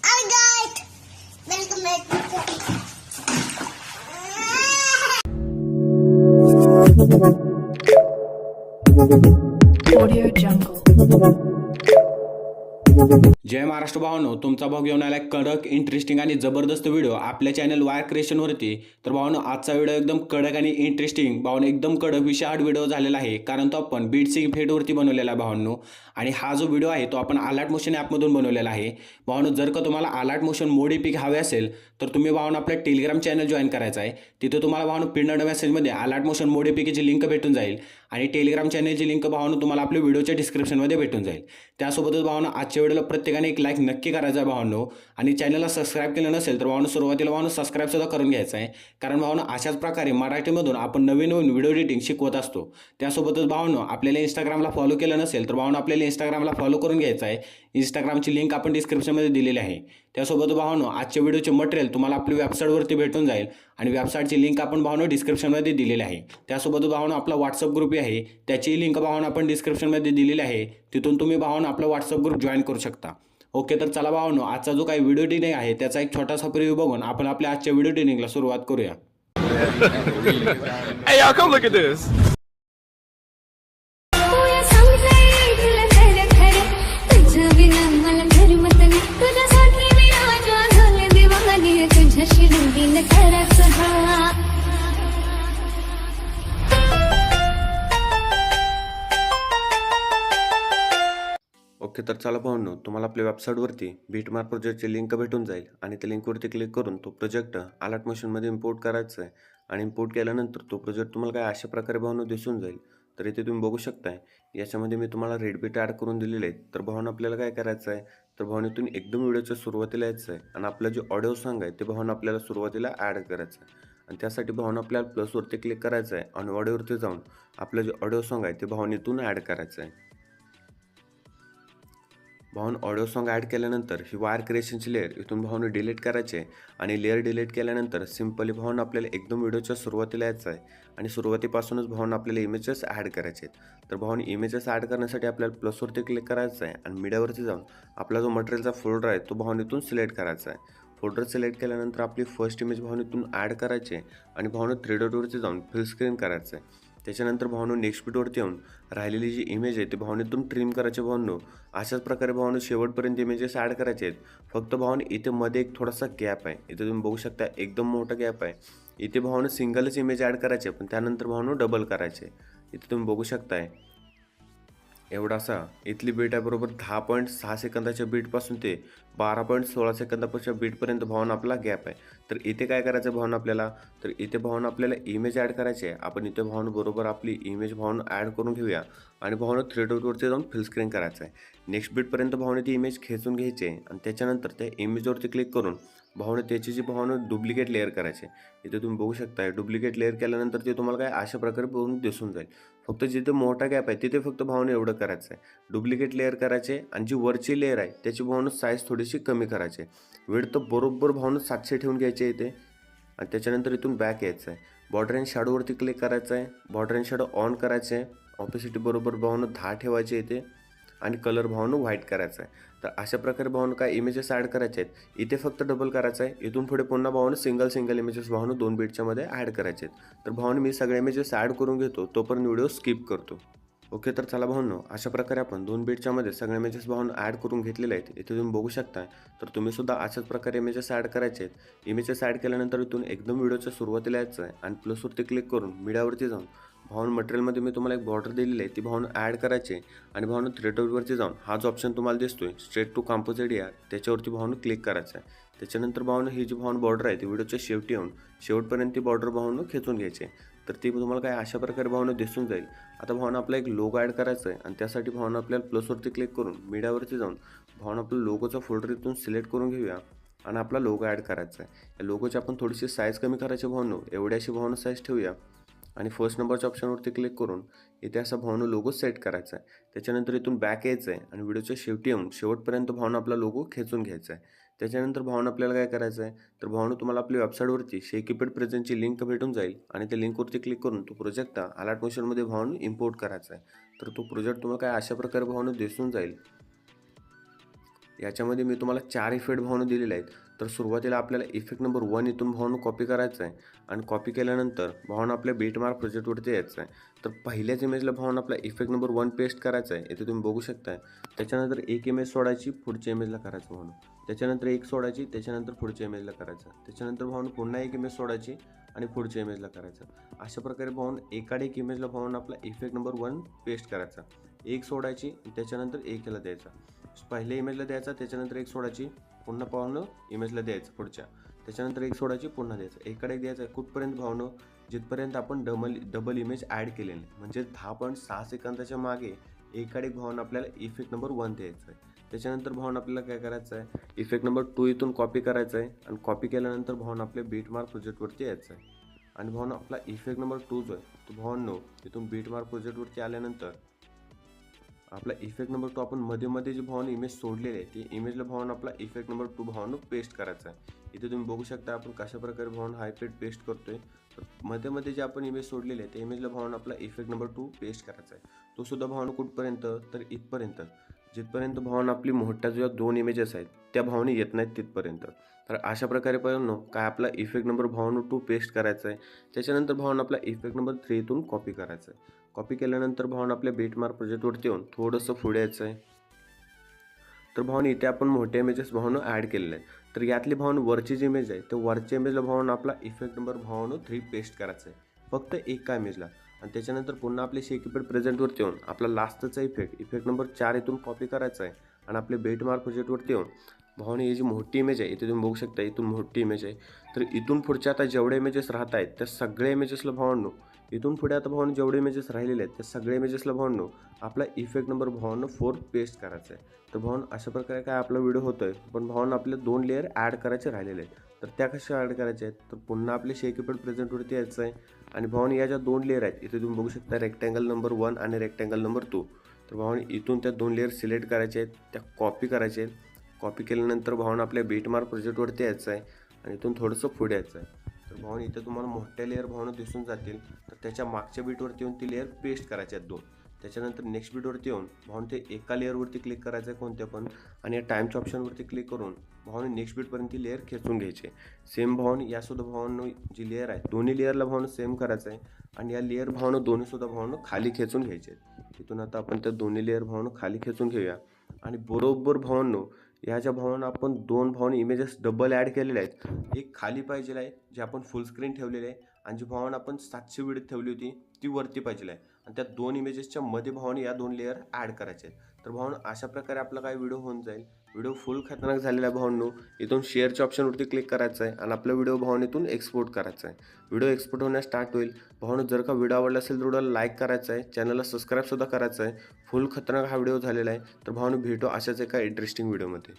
Hi guys, welcome back to Audio Jungle. जय महाराष्ट्र भावांनो, तुमचा भाऊ घेऊन आलाय कडक इंटरेस्टिंग आणि जबरदस्त व्हिडिओ आपल्या चॅनल वायर क्रिएशनवरती. तर भावांनो, आजचा व्हिडिओ एकदम कडक आणि इंटरेस्टिंग भावांनो, एकदम कडक विषयाड व्हिडिओ झालेला आहे, कारण तो आपण बीट्स इफेक्टवरती बनवलेला आहे भावांनो. आणि हा जो व्हिडिओ आहे तो आपण अलर्ट मोशन ॲपमधून बनवलेला आहे भावांनो. जर का तुम्हाला अलर्ट मोशन मोडीपिक हवे असेल तर तुम्ही भावांनो आपल्या टेलिग्राम चॅनल जॉईन करायचं आहे. तिथे तुम्हाला भावांनो पिनड मेसेजमध्ये अलर्ट मोशन मोडीपिकची लिंक भेटून जाईल आणि टेलिग्राम चॅनलची लिंक भावांनो तुम्हाला आपल्या व्हिडिओच्या डिस्क्रिप्शनमध्ये भेटून जाईल. त्यासोबतच भावांनो, आजच्या व्हिडिओला प्रत्येकाने एक लाईक नक्की करायचा आहे भावांनो. आणि चॅनलला सबस्क्राईब केलं नसेल तर भावांनो सुरुवातीला भावांनो सबस्क्राईब सुद्धा करून घ्यायचं आहे, कारण भावांनो अशाच प्रकारे मराठीमधून आपण नवीन नवीन व्हिडिओ एडिटिंग शिकवत असतो. त्यासोबतच भावांनो, आपल्याला इंस्टाग्रामला फॉलो केलं नसेल तर भावांनो आपल्याला इंस्टाग्रामला फॉलो करून घ्यायचं आहे. इंस्टाग्रामची लिंक आपण डिस्क्रिप्शनमध्ये दिलेली आहे. त्यासोबत भावांनो, आजच्या व्हिडिओचे मटेरियल तुम्हाला आपल्या वेबसाईटवरती भेटून जाईल आणि वेबसाईटची लिंक आपण भावांनो डिस्क्रिप्शनमध्ये दिलेली आहे. त्यासोबत भावांनो आपला व्हॉट्सअप ग्रुप आहे, त्याची लिंक भावांनो आपण डिस्क्रिप्शनमध्ये दिलेली आहे. तिथून तुम्ही भावांनो आपला व्हॉट्सअप ग्रुप जॉईन करू शकता. ओके, तर चला भावांनो, आजचा जो काही व्हिडिओ एडिटिंग आहे त्याचा एक छोटासा प्रिव्ह्यू बघून आपण आपल्या आजच्या व्हिडिओ एडिटिंगला सुरुवात करूया. Hey y'all, come look at this. Okay, तर चला भावांनो, तुम्हाला आपल्या वेबसाईटवरती बीटमार्क प्रोजेक्टची लिंक भेटून जाईल आणि त्या लिंकवरती क्लिक करून तो प्रोजेक्ट अलर्ट मोशनमध्ये इम्पोर्ट करायचा आहे. आणि इम्पोर्ट केल्यानंतर तो प्रोजेक्ट तुम्हाला काय अशा प्रकारे भावांनो दिसून जाईल. तर इथे तुम्ही बघू शकताय, याच्यामध्ये मी तुम्हाला रेड बीट ॲड करून दिलेले आहेत. तर भावांनो आपल्याला काय करायचं आहे, तर भावांनो इथून एकदम व्हिडिओच्या सुरुवातीला यायचं आहे आणि आपलं जे ऑडिओ सॉन्ग आहे ते भावांनो आपल्याला सुरुवातीला ॲड करायचं आहे. आणि त्यासाठी भावांनो आपल्याला प्लसवरती क्लिक करायचं आहे आणि ऑडिओवरती जाऊन आपलं जे ऑडिओ सॉन्ग आहे ते भावांनो इथून ॲड करायचं आहे. भावांनो, ऑडिओ सॉन्ग ॲड केल्यानंतर ही वायर क्रिएशनची लेअर इथून भावांनो डिलीट करायची आहे. आणि लेअर डिलीट केल्यानंतर सिम्पली भावांनो आपल्याला एकदम व्हिडिओच्या सुरुवातीला यायचं आहे आणि सुरुवातीपासूनच भावांनो आपल्याला इमेजेस ॲड करायचे आहेत. तर भावांनो, इमेजेस ॲड करण्यासाठी आपल्याला प्लसवरती क्लिक करायचं आहे आणि मीडियावरती जाऊन आपला जो मटेरियलचा फोल्डर आहे तो भावांनो इथून सिलेक्ट करायचा आहे. फोल्डर सिलेक्ट केल्यानंतर आपली फर्स्ट इमेज भावांनो इथून ॲड करायची आहे आणि भावांनो 3 डॉटवरती जाऊन फुल स्क्रीन करायचं आहे. त्याच्यानंतर भावांनो नेक्स्ट बीटवरती येऊन राहिलेली जी इमेज आहे ती भावांनो इथून ट्रिम करायची. भावांनो अशाच प्रकारे भावांनो शेवटपर्यंत इमेजेस ॲड करायचे आहेत. फक्त भावांनो इथे मध्ये एक थोडासा गॅप आहे, इथे तुम्ही बघू शकता एकदम मोठा गॅप आहे. इथे भावांनो सिंगलच इमेज ॲड करायचे, पण त्यानंतर भावांनो डबल करायचे. इथे तुम्ही बघू शकताय एवढासा इथली बीट आहे बरोबर 10.6 सेकंदाच्या बीटपासून ते 12.16 सेकंदाच्या बीटपर्यंत भावांनो आपला गॅप आहे. तर इथे काय करायचं भावांनो आपल्याला, तर इथे भावांनो आपल्याला इमेज ॲड करायची आहे. आपण इथे भावांनो बरोबर आपली इमेज भावांनो ॲड करून घेऊया आणि भावांनो 3 डॉटवरती जाऊन फुल स्क्रीन करायचं आहे. नेक्स्ट बीटपर्यंत भावांनो ती इमेज खेचून घ्यायची आहे आणि त्याच्यानंतर त्या इमेजवरती क्लिक करून भावांनो त्याची जी भावांनो डुप्लिकेट लेअर करायचे. इथे तुम्ही बघू शकता डुप्लिकेट लेअर केल्यानंतर ते तुम्हाला काय अशा प्रकारे बघून दिसून जाईल. फक्त जिथे मोठा गॅप आहे तिथे फक्त भावांनो एवढं करायचं आहे, डुप्लिकेट लेअर करायचे आणि जी वरची लेअर आहे त्याची भावांनो साईज थोडीशी कमी करायची. विड्थ तर बरोबर भावांनो 700 ठेवून घ्यायचे इथे आणि त्याच्यानंतर इथून बॅक यायचं आहे. बॉर्डर अँड शॅडोवरती क्लिक करायचं आहे, बॉर्डर अँड शॅडो ऑन करायचे आहे. ऑपोसिटी बरोबर भावांनो 10 ठेवायचे इथे आणि कलर भावांनो व्हाईट करायचा आहे. तर अशा प्रकारे भावांनो काय इमेजेस ॲड करायचे आहेत. इथे फक्त डबल करायचं आहे. इथून पुढे पुन्हा भावांनो सिंगल इमेजेस भावांनो 2 बीटच्या मध्ये ॲड करायचे आहेत. तर भावांनो मी सगळे इमेजेस ॲड करून घेतो, तोपर्यंत व्हिडिओ स्किप करतो. ओके, तर चला भावांनो, अशा प्रकारे आपण 2 बीटच्या मध्ये सगळे इमेजेस भावांनो ॲड करून घेतलेले आहेत. इथे तुम्ही बघू शकता. तर तुम्ही सुद्धा अशाच प्रकारे इमेजेस ॲड करायचे आहेत. इमेजेस ॲड केल्यानंतर इथून एकदम व्हिडिओच्या सुरुवातीला यायचं आहे आणि प्लसवरती क्लिक करून मीडियावरती जाऊन भावांनो मटेरियलमध्ये मी तुम्हाला एक बॉर्डर दिलेली आहे ती भावांनो ॲड करायची आणि भावांनो 3 डॉटवरती जाऊन हा जो ऑप्शन तुम्हाला दिसतोय स्ट्रेट टू कंपोज एरिया त्याच्यावरती भावांनो क्लिक करायचं आहे. त्याच्यानंतर भावांनो ही जी भावांनो बॉर्डर आहे ती व्हिडिओच्या शेवटी येऊन शेवटपर्यंत ती बॉर्डर भावांनो खेचून घ्यायची. तर ती तुम्हाला काय अशा प्रकारे भावांनो दिसून जाईल. आता भावांनो आपला एक लोगो ॲड करायचा आहे आणि त्यासाठी भावांनो आपल्याला प्लसवरती क्लिक करून मीडियावरती जाऊन भावांनो आपला लोगोचा फोल्डर इथून सिलेक्ट करून घेऊया आणि आपला लोगो ॲड करायचा आहे. या लोगोची आपण थोडीशी साईज कमी करायची भावांनो, एवढी अशी भावांनो साईज ठेवूया आणि फर्स्ट नंबरच्या ऑप्शनवरती क्लिक करून इथे असा भावांनो लोगो सेट करायचा आहे. त्याच्यानंतर इथून बॅक यायचं आहे आणि व्हिडिओच्या शेवटी येऊन शेवटपर्यंत भावांनो आपला लोगो खेचून घ्यायचा आहे. त्याच्यानंतर भावांनो आपल्याला काय करायचं आहे, तर भावांनो तुम्हाला आपल्या वेबसाईटवरती शेकीपेड प्रेझेंटची लिंक भेटून जाईल आणि त्या लिंकवरती क्लिक करून तो प्रोजेक्ट अलर्ट मोशनमध्ये भावांनो इम्पोर्ट करायचा आहे. तर तो प्रोजेक्ट तुम्हाला काय अशा प्रकारे भावांनो दिसून जाईल. याच्यामध्ये मी तुम्हाला 4 इफेक्ट भावनं दिलेले आहेत. तर सुरुवातीला आपल्याला इफेक्ट नंबर 1 इथून भावनं कॉपी करायचं आहे आणि कॉपी केल्यानंतर भावनं आपल्या बीटमार्क प्रोजेक्टवरती यायचं आहे. तर पहिल्याच इमेजला भावनं आपला इफेक्ट नंबर 1 पेस्ट करायचा आहे, इथे तुम्ही बघू शकताय. त्याच्यानंतर एक इमेज सोडायची, पुढच्या इमेजला करायचं भावनं. त्याच्यानंतर एक सोडायची, त्याच्यानंतर पुढच्या इमेजला करायचं. त्याच्यानंतर भावनं पुन्हा एक इमेज सोडायची आणि पुढच्या इमेजला करायचं. अशा प्रकारे भावनं एकाड एक इमेजला भावनं आपला इफेक्ट नंबर 1 पेस्ट करायचा. एक सोडायची, त्याच्यानंतर एक याला द्यायचा. पहिल्या इमेजला द्यायचा, त्याच्यानंतर एक सोडायची, पुन्हा भावनं इमेजला द्यायचं पुढच्या, त्याच्यानंतर एक सोडायची, पुन्हा द्यायचं. एकाड एक द्यायचं. कुठपर्यंत भावनं? जिथपर्यंत आपण डबल इमेज ॲड केलेली, म्हणजे 10.6 सेकंदाच्या मागे एकाड एक भावनं आपल्याला इफेक्ट नंबर 1 द्यायचं आहे. त्याच्यानंतर भावनं आपल्याला काय करायचं आहे, इफेक्ट नंबर 2 इथून कॉपी करायचं आहे आणि कॉपी केल्यानंतर भावनं आपल्या बीटमार्क प्रोजेक्टवरती यायचं आहे. आणि भावनं आपला इफेक्ट नंबर 2 जो आहे तो भावनं इथून बीटमार्क प्रोजेक्टवरती आल्यानंतर आपला इफेक्ट नंबर 2 आपण मध्ये जे भावनं इमेज सोडलेले आहे ते इमेजला भावनं आपला इफेक्ट नंबर 2 भावनं पेस्ट करायचा आहे. इथे तुम्ही बघू शकता आपण कशा प्रकारे भावनं हा इफेक्ट पेस्ट करतोय. तर मध्ये जे आपण इमेज सोडलेले आहे त्या इमेजला भावनं आपला इफेक्ट नंबर 2 पेस्ट करायचा आहे. तो सुद्धा भावनं कुठपर्यंत? तर इथपर्यंत, जिथपर्यंत भावनं आपली मोठ्या ज्या 2 इमेजेस आहेत त्या भावनं येत नाहीत तिथपर्यंत. तर अशा प्रकारे पाहिलं काय आपला इफेक्ट नंबर भावनं 2 पेस्ट करायचा आहे. त्याच्यानंतर भावनं आपला इफेक्ट नंबर 3 इथून कॉपी करायचा आहे. कॉपी केल्यानंतर भावनं आपल्या बीटमार्क प्रोजेक्टवरती येऊन थोडंसं पुढे यायचं आहे. तर भावनं इथे आपण मोठे इमेजेस भावनं ॲड केलेले आहे. तर यातली भावनं वरची जी इमेज आहे तर वरच्या इमेजला भावनं आपला इफेक्ट नंबर भावनं 3 पेस्ट करायचा आहे फक्त एका इमेजला. आणि त्याच्यानंतर पुन्हा आपले शेकीपॅड प्रेझेंटवरती येऊन आपला लास्टचा इफेक्ट नंबर 4 इथून कॉपी करायचा आहे आणि आपले बीटमार्क प्रोजेक्टवरती येऊन भावनं ही जी मोठी इमेज आहे इथे तुम्ही बघू शकता, इथून मोठी इमेज आहे. तर इथून पुढच्या आता जेवढे इमेजेस राहत आहेत त्या सगळ्या इमेजेसला भावनं इथून पुढे आता भावनं जेवढे इमेजेस राहिलेले आहेत त्या सगळ्या इमेजेसला भावनं आपला इफेक्ट नंबर भावनं 4 पेस्ट करायचा आहे. तर भावनं अशा प्रकारे काय आपला व्हिडिओ होतोय, पण भावनं आपले 2 लेअर ॲड करायचे राहिलेले आहेत. तर त्या कशा ॲड करायच्या आहेत? तर पुन्हा आपले शेकीपॅड प्रेझेंटवरती यायचं आहे आणि भावनं या ज्या 2 लेअर आहेत इथे तुम्ही बघू शकता, रेक्टँगल नंबर 1 आणि रेक्टँगल नंबर 2. तर भावनं इथून त्या 2 लेअर सिलेक्ट करायचे आहेत, त्या कॉपी करायचे आहेत. कॉपी केल्यानंतर भावनं आपल्या बीटमार्क प्रोजेक्टवरती यायचं आहे आणि इथून थोडंसं पुढे यायचं आहे. तर भावनं इथे तुम्हाला मोठ्या लेअर भावनं दिसून जातील. तर त्याच्या मागच्या बीटवरती येऊन ती लेअर पेस्ट करायचे आहेत 2. त्याच्यानंतर नेक्स्ट बीटवरती येऊन भावनं ते एका लेअरवरती क्लिक करायचं आहे कोणत्या पण, आणि या टाईमच्या ऑप्शनवरती क्लिक करून भावनं नेक्स्ट बीटपर्यंत ती लेअर खेचून घ्यायची. सेम भावनं यासुद्धा भावनं जी लेअर आहे दोन्ही लेअरला भावनं सेम करायचं आहे आणि या लेअर भावनं दोन्हीसुद्धा भावनं खाली खेचून घ्यायचे आहेत. तिथून आता आपण त्या दोन्ही लेअर भावनं खाली खेचून घेऊया आणि बरोबर भावनं ह्या ज्या भावनं आपण 2 भावनं इमेजेस डबल ॲड केलेले आहेत, एक खाली पाहिजे आहे जे आपण फुल स्क्रीन ठेवलेले आहे आणि जी भावनं आपण 700 विड्थ ठेवली होती ती वरती पाहिजे आहे. आणि त्या 2 इमेजेसच्या मध्ये भावनं या 2 लेअर ॲड करायचे आहेत. तर भावनं अशा प्रकारे आपला काय व्हिडिओ होऊन जाईल. व्हिडिओ फुल खतरनाक झालेला आहे भावनो. इथून शेअरच्या ऑप्शनवरती क्लिक करायचं आहे आणि आपला व्हिडिओ भावनेतून एक्सपोर्ट करायचा आहे. व्हिडिओ एक्सपोर्ट होण्यास स्टार्ट होईल. भावनो जर का व्हिडिओ आवडला असेल तर व्हिडिओला लाईक करायचं आहे, चॅनलला सबस्क्राईबसुद्धा करायचं आहे. फुल खतरनाक हा व्हिडिओ झालेला आहे. तर भावनो भेटू अशाच एका इंटरेस्टिंग व्हिडिओमध्ये.